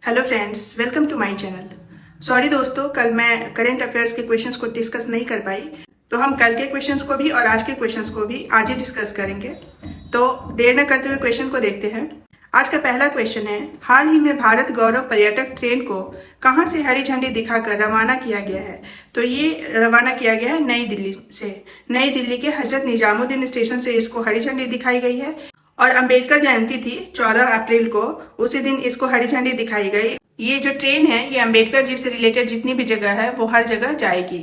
Hello friends, welcome to my channel. Sorry दोस्तों, कल मैं करंट अफेयर्स के क्वेश्चंस को डिस्कस नहीं कर पाई, तो हम कल के क्वेश्चंस को भी और आज के क्वेश्चंस को भी आज ही डिस्कस करेंगे। तो देर न करते हुए क्वेश्चन को देखते हैं। आज का पहला क्वेश्चन है, हाल ही में भारत गौरव पर्यटक ट्रेन को कहाँ से हरी झंडी दिखाकर रवाना किया गया है? तो ये रवाना किया गया है नई दिल्ली से। नई दिल्ली के हजरत निजामुद्दीन स्टेशन से इसको हरी झंडी दिखाई गई है और अंबेडकर जयंती थी 14 अप्रैल को, उसी दिन इसको हरी झंडी दिखाई गई। ये जो ट्रेन है ये अंबेडकर जी से रिलेटेड जितनी भी जगह है वो हर जगह जाएगी।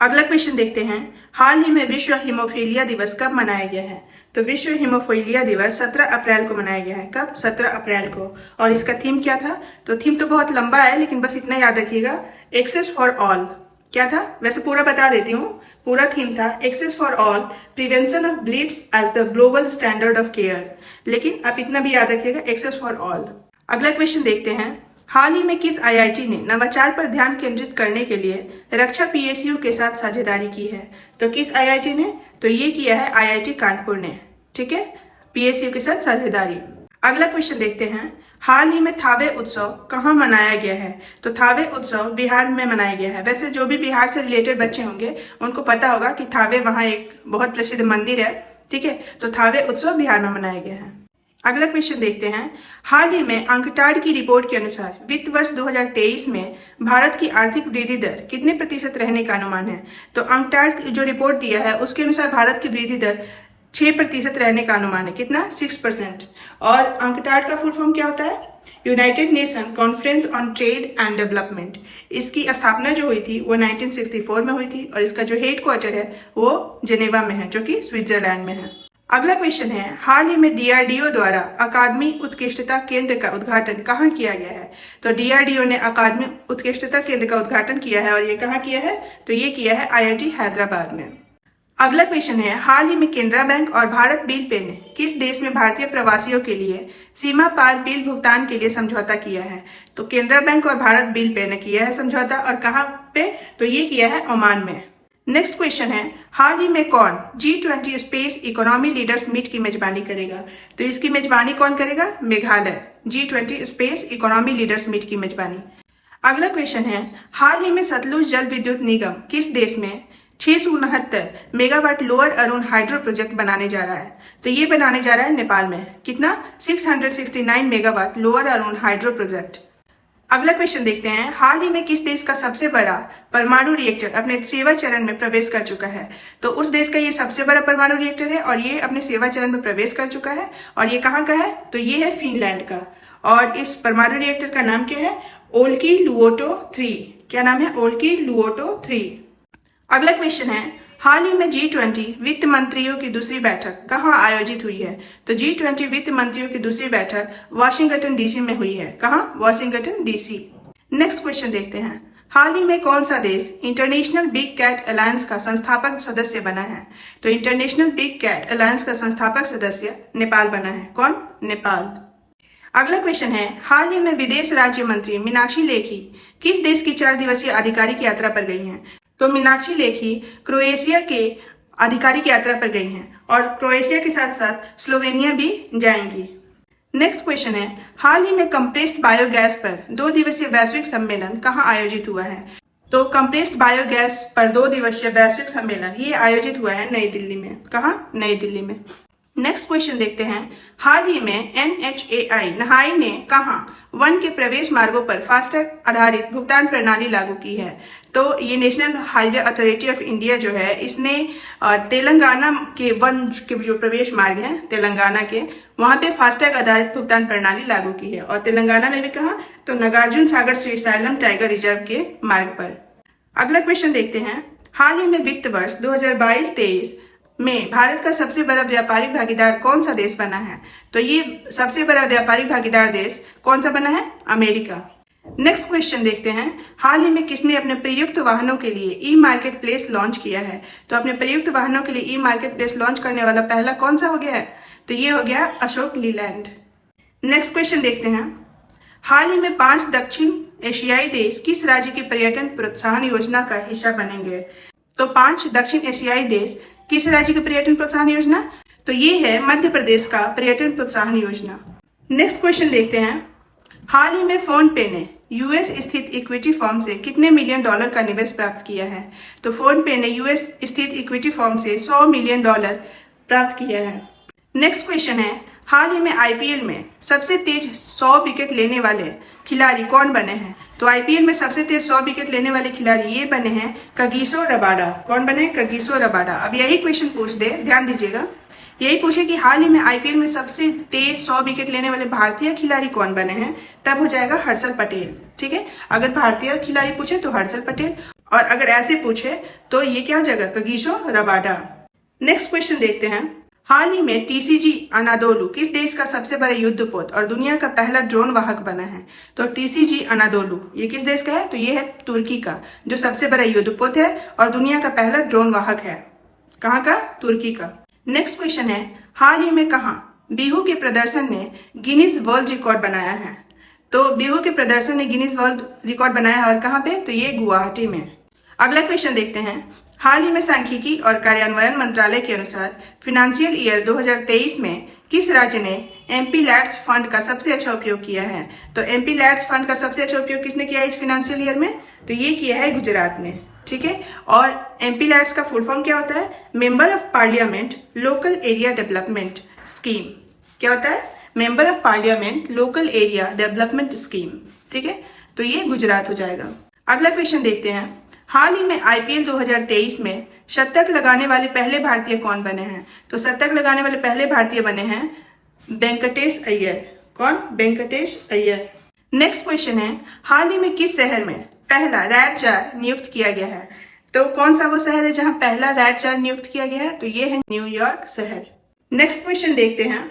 अगला क्वेश्चन देखते हैं, हाल ही में विश्व हीमोफीलिया दिवस कब मनाया गया है? तो विश्व हीमोफीलिया दिवस 17 अप्रैल को मनाया गया है। कब? 17 अप्रैल को। और इसका थीम क्या था? तो थीम तो बहुत लंबा है, लेकिन बस इतना याद रखिएगा, एक्सेस फॉर ऑल। क्या था? वैसे पूरा बता देती हूँ। पूरा थीम था access for all, prevention of bleeds as the global standard of care. लेकिन आप इतना भी याद रखिएगा, एक्सेस फॉर ऑल। अगला क्वेश्चन देखते हैं, हाल ही में किस आईआईटी ने नवाचार पर ध्यान केंद्रित करने के लिए रक्षा पीएसयू के साथ साझेदारी की है? तो किस आईआईटी ने? तो ये किया है आईआईटी कानपुर ने। ठीक है, पीएसयू के साथ साझेदारी। अगला क्वेश्चन देखते हैं, हाल ही में थावे उत्सव कहाँ मनाया गया है? तो थावे उत्सव बिहार में मनाया गया है। वैसे जो भी बिहार से रिलेटेड बच्चे होंगे उनको पता होगा कि थावे वहाँ एक बहुत प्रसिद्ध मंदिर है। ठीक है, तो थावे उत्सव बिहार में मनाया गया है। अगला क्वेश्चन देखते हैं, हाल ही में अंकटाड की रिपोर्ट के अनुसार वित्त वर्ष 2023 में भारत की आर्थिक वृद्धि दर कितने प्रतिशत रहने का अनुमान है? तो अंकटाड जो रिपोर्ट दिया है उसके अनुसार भारत की वृद्धि दर 6% रहने का अनुमान है। कितना? 6%। और अंकटाड का फुल फॉर्म क्या होता है? United nation conference on trade and development. इसकी स्थापना जो हुई थी वो 1964 में हुई थी और इसका जो हेड क्वार्टर है वो जेनेवा में है, जो कि स्विट्जरलैंड में है। अगला क्वेश्चन है, हाल ही में डीआरडीओ द्वारा अकादमी उत्कृष्टता केंद्र का उद्घाटन कहाँ किया गया है? तो डीआरडीओ ने अकादमी उत्कृष्टता केंद्र का उद्घाटन किया है और ये कहाँ किया है? तो ये किया है आईआईटी हैदराबाद में। अगला क्वेश्चन है, हाल ही में केनरा बैंक और भारत बिल पे ने किस देश में भारतीय प्रवासियों के लिए सीमा पार बिल भुगतान के लिए समझौता किया है? तो केनरा बैंक और भारत बिल पे ने किया है समझौता, और कहाँ पे? तो ये किया है ओमान में। नेक्स्ट क्वेश्चन है, हाल ही में कौन G20 space economy leaders meet की मेजबानी करेगा? तो इसकी मेजबानी कौन करेगा? Meghalaya. G20 space economy leaders meet की मेजबानी। अगला क्वेश्चन है, हाल ही में सतलुज जल विद्युत निगम किस देश में 669 megawatt lower Arun hydro project बनाने जा रहा है? तो ये बनाने जा रहा है नेपाल में। कितना? 669 megawatt lower Arun hydro project. अगला क्वेश्चन देखते हैं, हाल ही में किस देश का सबसे बड़ा परमाणु रिएक्टर अपने सेवा चरण में प्रवेश कर चुका है? तो उस देश का ये सबसे बड़ा परमाणु रिएक्टर है और ये अपने सेवा चरण में प्रवेश कर चुका है। और ये कहाँ का है? तो ये है फिनलैंड का। और इस परमाणु रिएक्टर का नाम क्या है? ओल्किलुओटो 3। क्या नाम है? ओल्किलुओटो 3। अगला क्वेश्चन है, हाल ही में G20 वित्त मंत्रियों की दूसरी बैठक कहाँ आयोजित हुई है? तो G20 वित्त मंत्रियों की दूसरी बैठक वाशिंगटन डीसी में हुई है। कहाँ? Washington DC. नेक्स्ट क्वेश्चन देखते हैं, हाल ही में कौन सा देश इंटरनेशनल बिग कैट अलायंस का संस्थापक सदस्य बना है? तो इंटरनेशनल बिग कैट अलायंस का संस्थापक सदस्य नेपाल बना है। कौन? नेपाल। अगला क्वेश्चन है, हाल ही में विदेश राज्य मंत्री मीनाक्षी लेखी किस देश की 4 दिवसीय आधिकारिक यात्रा पर गई हैं? तो मीनाक्षी लेखी क्रोएशिया के आधिकारिक यात्रा पर गई हैं और क्रोएशिया के साथ साथ स्लोवेनिया भी जाएंगी। नेक्स्ट क्वेश्चन है, हाल ही में कंप्रेस्ड बायोगैस पर 2 दिवसीय वैश्विक सम्मेलन कहाँ आयोजित हुआ है? तो कंप्रेस्ड बायोगैस पर 2 दिवसीय वैश्विक सम्मेलन ये आयोजित हुआ है नई दिल्ली में। कहाँ? नई दिल्ली में। नेक्स्ट क्वेश्चन देखते हैं, हाल ही में NHAI नहाई ने कहाँ वन के प्रवेश मार्गों पर फास्टैग आधारित भुगतान प्रणाली लागू की है? तो ये national highway authority of India जो है इसने तेलंगाना के वन के जो प्रवेश मार्ग हैं तेलंगाना के, वहां पे फास्टैग आधारित भुगतान प्रणाली लागू की है। और तेलंगाना में भी कहाँ? तो नागार्जुन सागर श्रीशैलम टाइगर रिजर्व के मार्ग पर। अगला क्वेश्चन देखते हैं, हाल ही में वित्त वर्ष 2022-23 में भारत का सबसे बड़ा व्यापारिक भागीदार कौन सा देश बना है? तो ये सबसे बड़ा व्यापारिक भागीदार देश कौन सा बना है? अमेरिका। नेक्स्ट क्वेश्चन देखते हैं, हाल ही में किसने अपने प्रयुक्त वाहनों के लिए ई मार्केट प्लेस लॉन्च किया है? तो अपने प्रयुक्त वाहनों के लिए ई मार्केट प्लेस लॉन्च करने वाला पहला कौन सा हो गया है? तो ये हो गया अशोक लीलैंड। नेक्स्ट क्वेश्चन देखते हैं, हाल ही में 5 दक्षिण एशियाई देश किस राज्य की पर्यटन प्रोत्साहन योजना का हिस्सा बनेंगे? तो 5 दक्षिण एशियाई देश किस राज्य की पर्यटन प्रोत्साहन योजना? तो ये है मध्य प्रदेश का पर्यटन प्रोत्साहन योजना। नेक्स्ट क्वेश्चन देखते हैं, हाल ही में फोन पे ने यूएस स्थित इक्विटी फर्म से कितने मिलियन डॉलर का निवेश प्राप्त किया है? तो फोन पे ने यूएस स्थित इक्विटी फर्म से 100 मिलियन डॉलर प्राप्त किया है। नेक्स्ट क्वेश्चन है, हाल ही में आईपीएल में सबसे तेज 100 विकेट लेने वाले खिलाड़ी कौन बने हैं? तो आईपीएल में सबसे तेज 100 विकेट लेने वाले खिलाड़ी ये बने हैं कगिसो रबाडा। कौन बने? Kagiso Rabada. अब यही क्वेश्चन पूछ दे, ध्यान दीजिएगा, यही पूछे कि हाल ही में आईपीएल में सबसे तेज 100 विकेट लेने वाले भारतीय खिलाड़ी कौन बने हैं, तब हो जाएगा हर्षल पटेल। ठीक है, अगर भारतीय खिलाड़ी पूछे तो हर्षल पटेल, और अगर ऐसे पूछे तो ये क्या हो जाएगा? Kagiso Rabada. नेक्स्ट क्वेश्चन देखते हैं, हाल ही में टीसीजी अनादोलू किस देश का सबसे बड़ा युद्धपोत और दुनिया का पहला ड्रोन वाहक बना है? तो टीसीजी अनादोलू ये किस देश का है? तो ये है तुर्की का, जो सबसे बड़ा युद्धपोत है और दुनिया का पहला ड्रोन वाहक है। कहाँ का? तुर्की का। नेक्स्ट क्वेश्चन है, हाल ही में कहाँ बिहू के प्रदर्शन ने गिनीज वर्ल्ड रिकॉर्ड बनाया है? तो बिहू के प्रदर्शन ने गिनीज वर्ल्ड रिकॉर्ड बनाया है, और कहाँ पे? तो ये गुवाहाटी में। अगला क्वेश्चन देखते हैं, हाल ही में सांख्यिकी और कार्यान्वयन मंत्रालय के अनुसार फाइनेंशियल ईयर 2023 में किस राज्य ने एमपी लैट्स फंड का सबसे अच्छा उपयोग किया है? तो एमपी लैट्स फंड का सबसे अच्छा उपयोग किसने किया है इस फाइनेंशियल ईयर में? तो ये किया है गुजरात ने। ठीक है, और एमपी लैट्स का फुल फॉर्म क्या होता है? Member of parliament local area development scheme. क्या होता है? Member of parliament local area development scheme. ठीक है, तो ये गुजरात हो जाएगा। अगला क्वेश्चन देखते हैं, हाल ही में आईपीएल 2023 में शतक लगाने वाले पहले भारतीय कौन बने हैं? तो शतक लगाने वाले पहले भारतीय बने हैं वेंकटेश अय्यर। कौन? वेंकटेश अय्यर। नेक्स्ट क्वेश्चन है, हाल ही में किस शहर में पहला रैड 4 नियुक्त किया गया है? तो कौन सा वो शहर है जहां पहला रैड 4 नियुक्त किया गया है? तो ये है न्यूयॉर्क शहर। नेक्स्ट क्वेश्चन देखते हैं,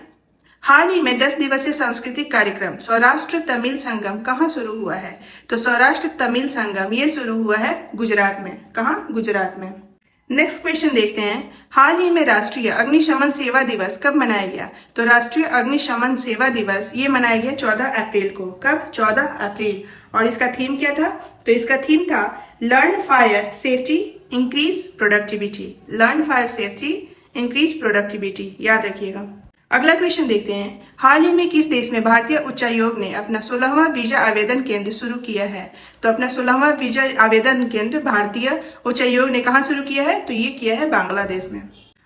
हाल ही में 10 दिवसीय सांस्कृतिक कार्यक्रम सौराष्ट्र तमिल संगम कहाँ शुरू हुआ है? तो सौराष्ट्र तमिल संगम ये शुरू हुआ है गुजरात में। कहाँ? गुजरात में। नेक्स्ट क्वेश्चन देखते हैं, हाल ही में राष्ट्रीय अग्निशमन सेवा दिवस कब मनाया गया? तो राष्ट्रीय अग्निशमन सेवा दिवस ये मनाया गया 14 अप्रैल को। कब? 14 अप्रैल। और इसका थीम क्या था? तो इसका थीम था learn fire safety increase productivity. Learn fire safety increase productivity, याद रखिएगा। अगला क्वेश्चन देखते हैं, हाल ही में किस देश में भारतीय उच्चायोग ने अपना 16वां वीजा आवेदन केंद्र शुरू किया है? तो अपना 16वां वीजा आवेदन केंद्र भारतीय उच्चायोग ने कहाँ शुरू किया है? तो ये किया है बांग्लादेश में।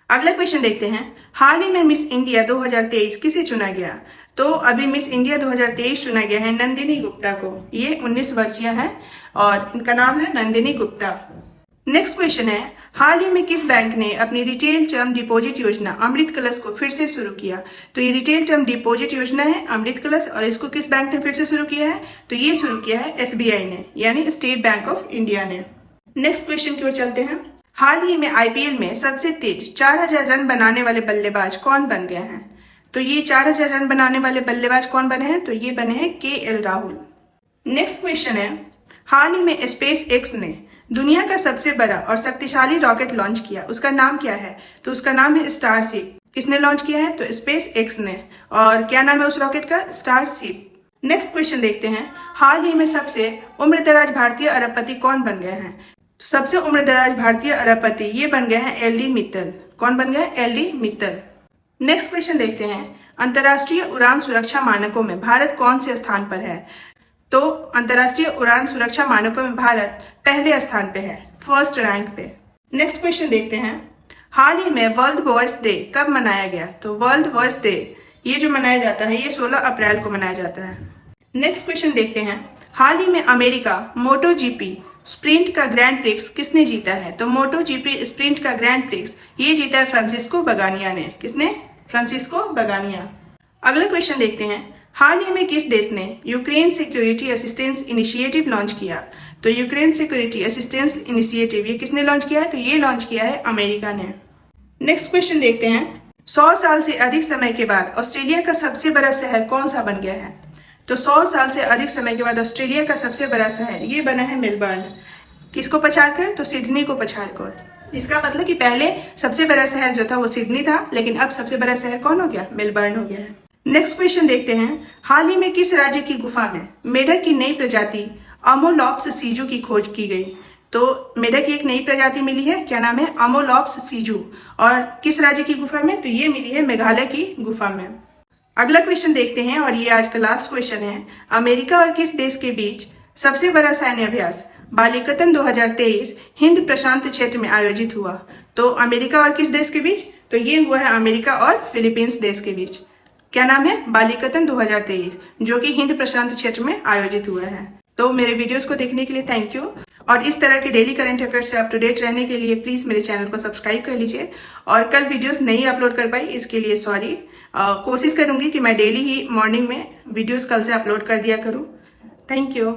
अगला क्वेश्चन देखते हैं, हाल ही में मिस इंडिया 2023 किसे चुना गया? तो अभी मिस इंडिया 2023 चुना गया है नंदिनी गुप्ता को। ये 19 वर्षीय है और इनका नाम है नंदिनी गुप्ता। नेक्स्ट क्वेश्चन है, हाल ही में किस बैंक ने अपनी रिटेल टर्म डिपॉजिट योजना अमृत कलश को फिर से शुरू किया? तो ये रिटेल टर्म डिपॉजिट योजना है अमृत कलश, और इसको किस बैंक ने फिर से शुरू किया है? तो ये शुरू किया है एसबीआई ने, यानी स्टेट बैंक ऑफ इंडिया ने। नेक्स्ट क्वेश्चन की ओर चलते हैं, हाल ही में आईपीएल में सबसे तेज 4000 रन बनाने वाले बल्लेबाज कौन बन गए हैं? तो ये 4000 रन बनाने वाले बल्लेबाज कौन बने हैं? तो ये बने हैं केएल राहुल। नेक्स्ट क्वेश्चन है, हाल ही में स्पेस एक्स ने दुनिया का सबसे बड़ा और शक्तिशाली रॉकेट लॉन्च किया, उसका नाम क्या है? तो उसका नाम है स्टारशिप। किसने लॉन्च किया है? तो स्पेस एक्स ने। और क्या नाम है उस रॉकेट का? स्टारशिप। नेक्स्ट क्वेश्चन देखते हैं, हाल ही में सबसे उम्रदराज भारतीय अरबपति कौन बन गए हैं? तो सबसे उम्रदराज भारतीय अरबपति ये बन गए हैं एल डी मित्तल। कौन बन गए? L D Mittal. Next question देखते हैं, अंतर्राष्ट्रीय उड़ान सुरक्षा मानकों में भारत कौन से स्थान पर है? तो अंतर्राष्ट्रीय उड़ान सुरक्षा मानकों में भारत पहले स्थान पे है, फर्स्ट रैंक पे। नेक्स्ट क्वेश्चन देखते हैं, हाल ही में वर्ल्ड वॉइस डे कब मनाया गया? तो वर्ल्ड वॉइस डे ये जो मनाया जाता है ये 16 अप्रैल को मनाया जाता है। नेक्स्ट क्वेश्चन देखते हैं, हाल ही में अमेरिका मोटो जीपी स्प्रिंट का ग्रैंड प्रिक्स किसने जीता है? तो मोटो जीपी स्प्रिंट का ग्रैंड प्रिक्स ये जीता है फ्रांसिस्को बगानिया ने। किसने? फ्रांसिस्को बगानिया। अगला क्वेश्चन देखते हैं, हाल ही में किस देश ने Ukraine security assistance initiative launch किया? तो यूक्रेन सिक्योरिटी असिस्टेंस इनिशिएटिव ये किसने लॉन्च किया है? तो ये लॉन्च किया है अमेरिका ने। नेक्स्ट क्वेश्चन देखते हैं, 100 साल से अधिक समय के बाद ऑस्ट्रेलिया का सबसे बड़ा शहर कौन सा बन गया है? तो 100 साल से अधिक समय के बाद ऑस्ट्रेलिया का सबसे बड़ा शहर ये बना है मेलबर्न। किसको पछाड़कर? तो सिडनी को पछाड़कर। इसका मतलब कि पहले सबसे बड़ा शहर जो था वो सिडनी था, लेकिन अब सबसे बड़ा शहर कौन हो गया? मेलबर्न हो गया है। नेक्स्ट क्वेश्चन देखते हैं, हाल ही में किस राज्य की गुफा में मेढक की नई प्रजाति अमोलॉप्स सीजू की खोज की गई? तो मेढक की एक नई प्रजाति मिली है, क्या नाम है? अमोलॉप्स सीजू। और किस राज्य की गुफा में? तो ये मिली है मेघालय की गुफा में। अगला क्वेश्चन देखते हैं और ये आज का लास्ट क्वेश्चन है। अमेरिका और किस देश के बीच सबसे बड़ा सैन्य अभ्यास बालिकतन 2023 हिंद प्रशांत क्षेत्र में आयोजित हुआ? तो अमेरिका और किस देश के बीच? तो ये हुआ है अमेरिका और फिलीपींस देश के बीच। क्या नाम है? बालिकतन 2023, जो कि हिंद प्रशांत क्षेत्र में आयोजित हुआ है। तो मेरे वीडियोस को देखने के लिए थैंक यू, और इस तरह के डेली करंट अफेयर से अप टू डेट रहने के लिए प्लीज मेरे चैनल को सब्सक्राइब कर लीजिए। और कल वीडियोस नहीं अपलोड कर पाई, इसके लिए सॉरी। कोशिश करूंगी कि मैं डेली ही मॉर्निंग में वीडियोस कल से अपलोड कर दिया करूं। Thank you.